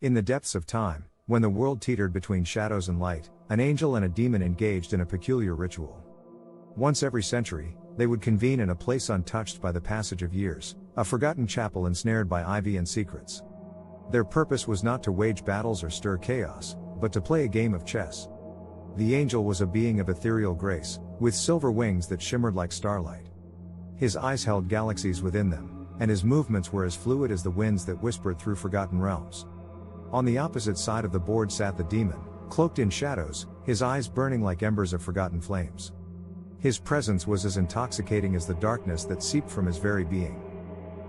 In the depths of time, when the world teetered between shadows and light, an angel and a demon engaged in a peculiar ritual. Once every century, they would convene in a place untouched by the passage of years, a forgotten chapel ensnared by ivy and secrets. Their purpose was not to wage battles or stir chaos, but to play a game of chess. The angel was a being of ethereal grace, with silver wings that shimmered like starlight. His eyes held galaxies within them, and his movements were as fluid as the winds that whispered through forgotten realms. On the opposite side of the board sat the demon, cloaked in shadows, his eyes burning like embers of forgotten flames. His presence was as intoxicating as the darkness that seeped from his very being.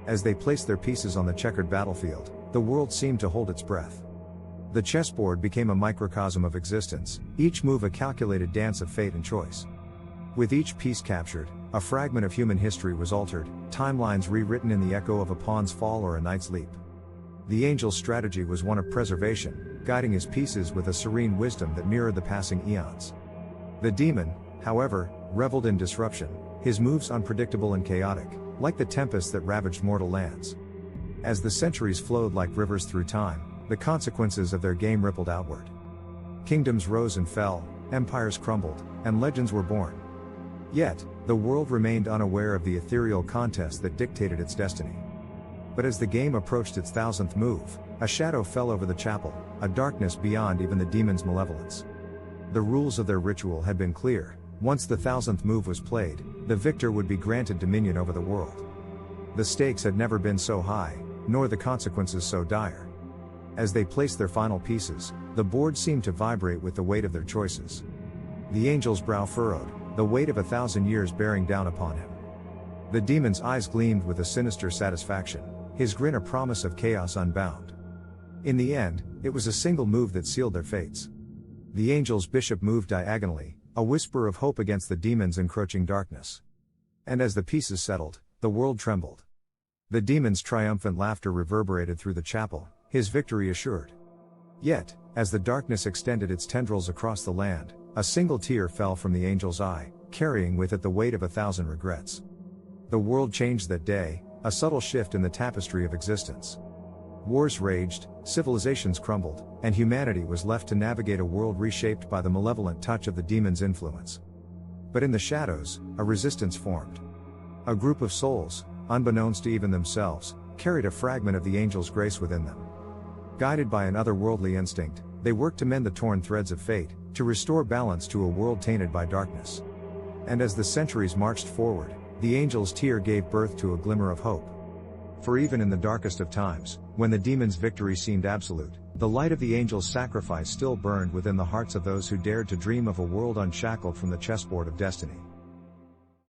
As they placed their pieces on the checkered battlefield, the world seemed to hold its breath. The chessboard became a microcosm of existence, each move a calculated dance of fate and choice. With each piece captured, a fragment of human history was altered, timelines rewritten in the echo of a pawn's fall or a knight's leap. The angel's strategy was one of preservation, guiding his pieces with a serene wisdom that mirrored the passing eons. The demon, however, reveled in disruption, his moves unpredictable and chaotic, like the tempests that ravaged mortal lands. As the centuries flowed like rivers through time, the consequences of their game rippled outward. Kingdoms rose and fell, empires crumbled, and legends were born. Yet, the world remained unaware of the ethereal contest that dictated its destiny. But as the game approached its 1000th move, a shadow fell over the chapel, a darkness beyond even the demon's malevolence. The rules of their ritual had been clear: once the 1000th move was played, the victor would be granted dominion over the world. The stakes had never been so high, nor the consequences so dire. As they placed their final pieces, the board seemed to vibrate with the weight of their choices. The angel's brow furrowed, the weight of 1,000 years bearing down upon him. The demon's eyes gleamed with a sinister satisfaction, his grin a promise of chaos unbound. In the end, it was a single move that sealed their fates. The angel's bishop moved diagonally, a whisper of hope against the demon's encroaching darkness. And as the pieces settled, the world trembled. The demon's triumphant laughter reverberated through the chapel, his victory assured. Yet, as the darkness extended its tendrils across the land, a single tear fell from the angel's eye, carrying with it the weight of 1,000 regrets. The world changed that day, a subtle shift in the tapestry of existence. Wars raged, civilizations crumbled, and humanity was left to navigate a world reshaped by the malevolent touch of the demon's influence. But in the shadows, a resistance formed. A group of souls, unbeknownst to even themselves, carried a fragment of the angel's grace within them. Guided by an otherworldly instinct, they worked to mend the torn threads of fate, to restore balance to a world tainted by darkness. And as the centuries marched forward, the angel's tear gave birth to a glimmer of hope. For even in the darkest of times, when the demon's victory seemed absolute, the light of the angel's sacrifice still burned within the hearts of those who dared to dream of a world unshackled from the chessboard of destiny.